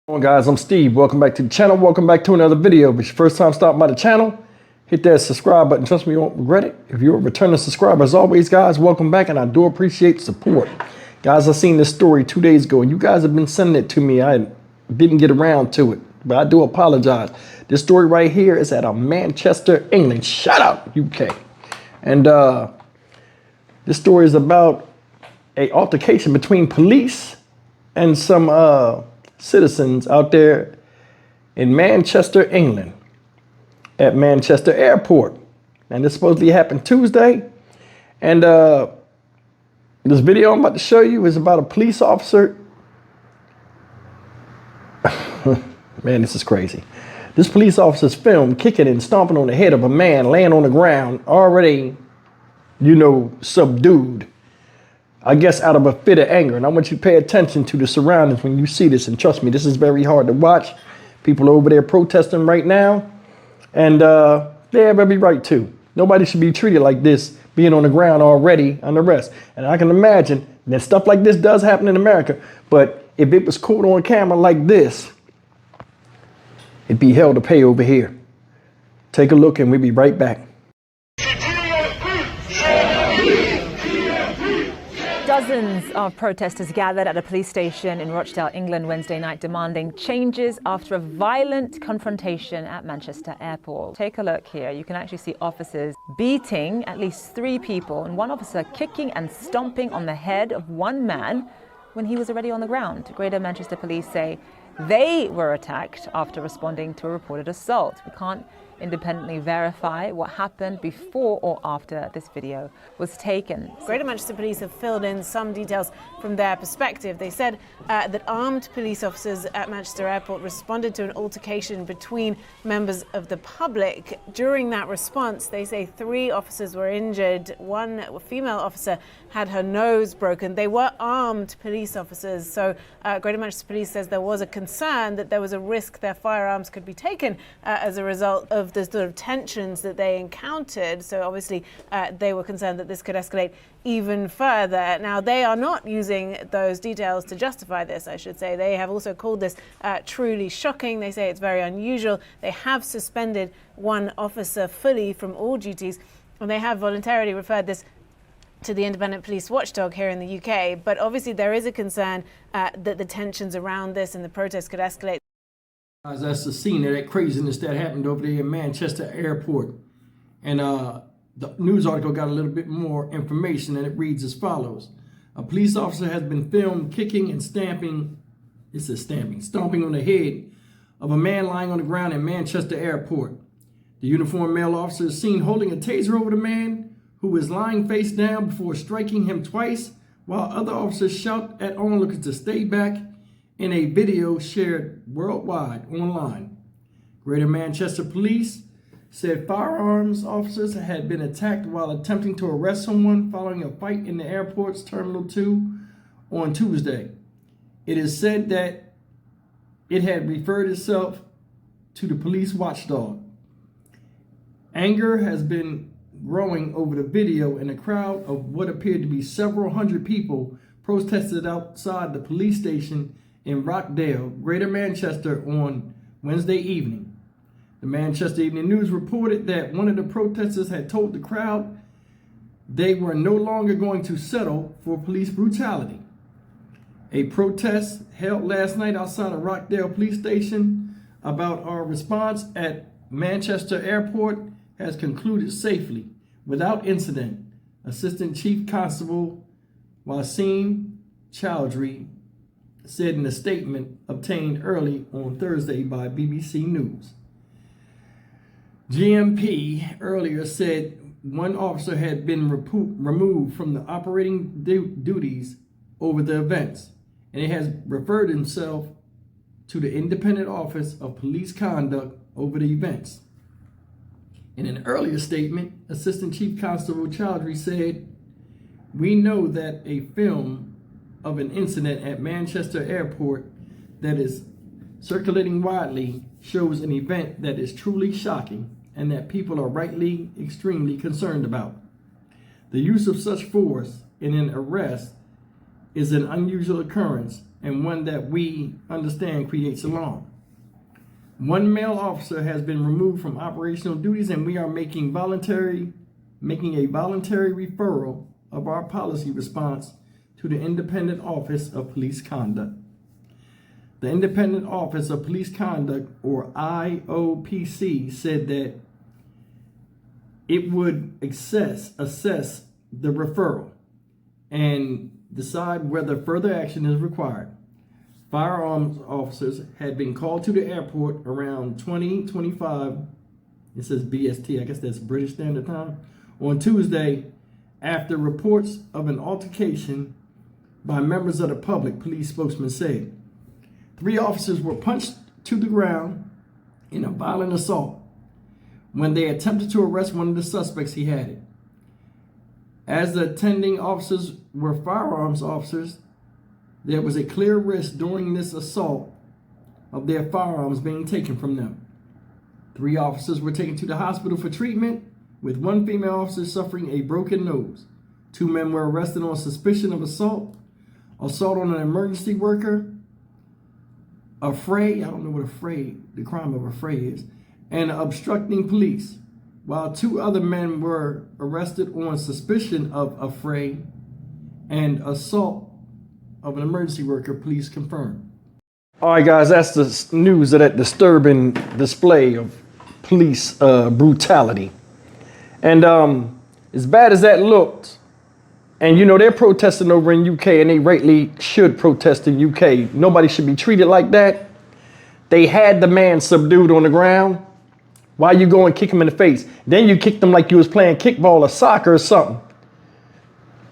Hello guys, I'm Steve. Welcome back to the channel. Welcome back to another video. If it's your first time stopping by the channel, hit that subscribe button. Trust me, you won't regret it. If you're a returning subscriber, as always, guys, welcome back, and I do appreciate support. Guys, I seen this story 2 days ago, and you guys have been sending it to me. I didn't get around to it, but I do apologize. This story right here is out of Manchester, England. Shout out, UK. And this story is about an altercation between police and some citizens out there in Manchester, England, at Manchester Airport. And this supposedly happened Tuesday. And this video I'm about to show you is about a police officer. Man, this is crazy. This police officer's filmed kicking and stomping on the head of a man laying on the ground, already, subdued. I guess out of a fit of anger. And I want you to pay attention to the surroundings when you see this. And trust me, this is very hard to watch. People are over there protesting right now. And they have every right to. Nobody should be treated like this, being on the ground already under arrest. And I can imagine that stuff like this does happen in America. But if it was caught on camera like this, it'd be hell to pay over here. Take a look and we'll be right back. Dozens of protesters gathered at a police station in Rochdale, England, Wednesday night, demanding changes after a violent confrontation at Manchester Airport. Take a look here. You can actually see officers beating at least 3 people, and one officer kicking and stomping on the head of one man when he was already on the ground. Greater Manchester Police say they were attacked after responding to a reported assault. We can't independently verify what happened before or after this video was taken. Greater Manchester Police have filled in some details from their perspective. They said that armed police officers at Manchester Airport responded to an altercation between members of the public. During that response, they say 3 officers were injured. One female officer had her nose broken. They were armed police officers, so Greater Manchester Police says there was a concern that there was a risk their firearms could be taken as a result of the sort of tensions that they encountered. So obviously they were concerned that this could escalate even further. Now, they are not using those details to justify this, I should say. They have also called this truly shocking. They say it's very unusual. They have suspended one officer fully from all duties, and they have voluntarily referred this to the independent police watchdog here in the UK. But obviously there is a concern that the tensions around this and the protests could escalate. That's the scene of that craziness that happened over there in Manchester Airport. And the news article got a little bit more information, and it reads as follows. A police officer has been filmed kicking and stomping on the head of a man lying on the ground in Manchester Airport. The uniformed male officer is seen holding a taser over the man who is lying face down before striking him twice, while other officers shout at onlookers to stay back, in a video shared worldwide online. Greater Manchester Police said firearms officers had been attacked while attempting to arrest someone following a fight in the airport's Terminal 2 on Tuesday. It is said that it had referred itself to the police watchdog. Anger has been growing over the video, and a crowd of what appeared to be several hundred people protested outside the police station in Rochdale, Greater Manchester, on Wednesday evening. The Manchester Evening News reported that one of the protesters had told the crowd they were no longer going to settle for police brutality. A protest held last night outside of Rochdale Police Station about our response at Manchester Airport has concluded safely, without incident, Assistant Chief Constable Wasim Chowdhury said in a statement obtained early on Thursday by BBC News. GMP earlier said one officer had been removed from the operating duties over the events, and it has referred himself to the Independent Office of Police Conduct over the events. In an earlier statement, Assistant Chief Constable Chowdhury said, "We know that a film of an incident at Manchester Airport that is circulating widely shows an event that is truly shocking and that people are rightly extremely concerned about. The use of such force in an arrest is an unusual occurrence and one that we understand creates alarm. One male officer has been removed from operational duties, and we are making a voluntary referral of our policy response to the Independent Office of Police Conduct. The Independent Office of Police Conduct, or IOPC, said that it would assess the referral and decide whether further action is required. Firearms officers had been called to the airport around 20:25. It says BST, I guess that's British Standard Time, on Tuesday after reports of an altercation by members of the public, police spokesman said. 3 officers were punched to the ground in a violent assault. When they attempted to arrest one of the suspects, he had it. As the attending officers were firearms officers, there was a clear risk during this assault of their firearms being taken from them. 3 officers were taken to the hospital for treatment, with 1 female officer suffering a broken nose. 2 men were arrested on suspicion of assault on an emergency worker, affray, I don't know what affray, the crime of affray is, and obstructing police, while 2 other men were arrested on suspicion of affray and assault of an emergency worker, police confirmed. All right, guys, that's the news of that disturbing display of police brutality. And as bad as that looked, and you know, they're protesting over in UK, and they rightly should protest in UK. Nobody should be treated like that. They had the man subdued on the ground. Why you go and kick him in the face? Then you kicked him like you was playing kickball or soccer or something.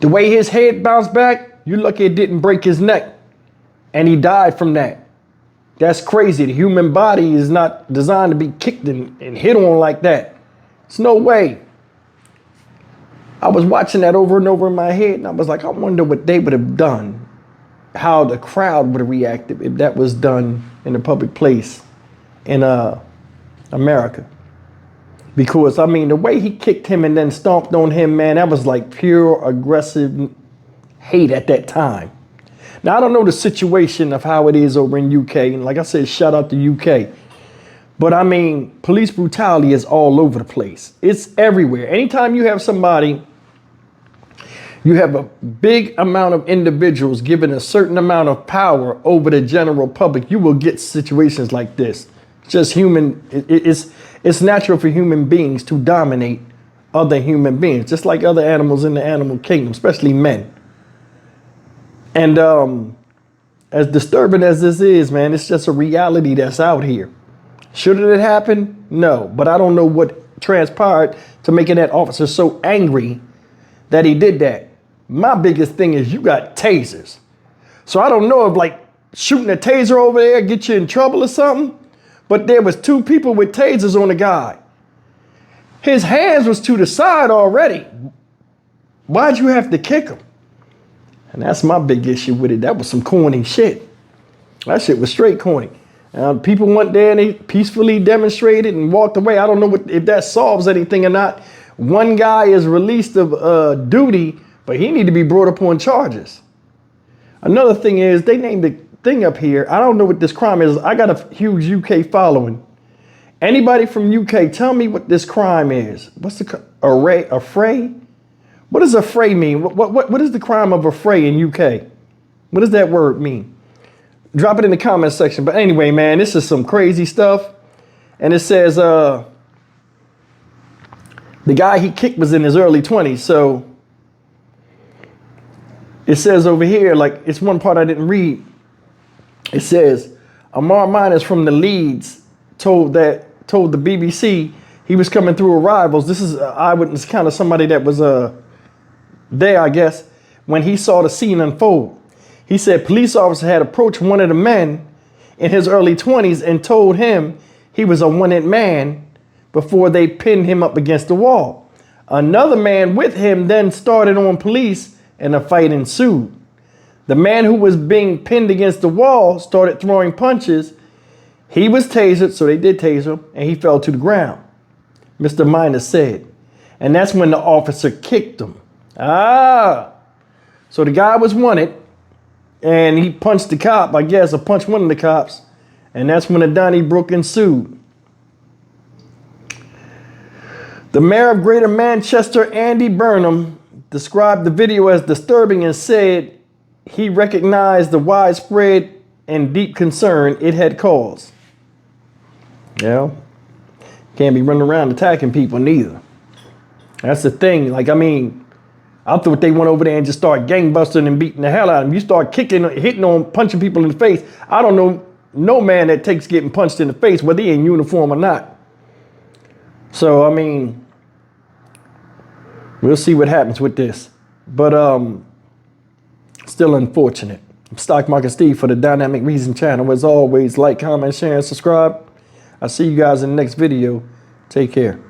The way his head bounced back, you're lucky it didn't break his neck. And he died from that. That's crazy. The human body is not designed to be kicked and hit on like that. It's no way. I was watching that over and over in my head, and I was like, I wonder what they would have done, how the crowd would have reacted if that was done in a public place in America. Because, I mean, the way he kicked him and then stomped on him, man, that was like pure aggressive hate at that time. Now, I don't know the situation of how it is over in UK. And like I said, shout out to UK. But I mean, police brutality is all over the place. It's everywhere. Anytime you have somebody, you have a big amount of individuals given a certain amount of power over the general public, you will get situations like this. Just human, it's natural for human beings to dominate other human beings, just like other animals in the animal kingdom, especially men. And as disturbing as this is, man, it's just a reality that's out here. Should it happen? No, but I don't know what transpired to making that officer so angry that he did that. My biggest thing is you got tasers. So I don't know if like shooting a taser over there get you in trouble or something, but there was 2 people with tasers on the guy. His hands was to the side already. Why'd you have to kick him? And that's my big issue with it. That was some corny shit. That shit was straight corny. People went there and they peacefully demonstrated and walked away. I don't know if that solves anything or not. One guy is released of duty, but he need to be brought up on charges. Another thing is they named the thing up here. I don't know what this crime is. I got a huge UK following. Anybody from UK, tell me what this crime is. What's the affray? What does affray mean? What is the crime of affray in UK? What does that word mean? Drop it in the comment section. But anyway, man, this is some crazy stuff. And it says the guy he kicked was in his early 20s. So it says over here, like it's one part I didn't read. It says Amar Miners from the Leeds told the BBC he was coming through arrivals. This is an eyewitness account of somebody that was there, I guess, when he saw the scene unfold. He said police officer had approached one of the men in his early 20s and told him he was a wanted man before they pinned him up against the wall. Another man with him then started on police and a fight ensued. The man who was being pinned against the wall started throwing punches. He was tasered, so they did taser him, and he fell to the ground, Mr. Minor said. And that's when the officer kicked him. So the guy was wanted. and he punched the cop, I guess, or punched one of the cops. And that's when the Donnybrook ensued. The mayor of Greater Manchester, Andy Burnham, described the video as disturbing and said he recognized the widespread and deep concern it had caused. Yeah, can't be running around attacking people neither. That's the thing. Like, I mean, I thought they went over there and just started gangbustering and beating the hell out of them. You start kicking, hitting on, punching people in the face. I don't know no man that takes getting punched in the face, whether he in uniform or not. So, I mean, we'll see what happens with this. But still unfortunate. I'm Stock Market Steve for the Dynamic Reason channel. As always, like, comment, share, and subscribe. I'll see you guys in the next video. Take care.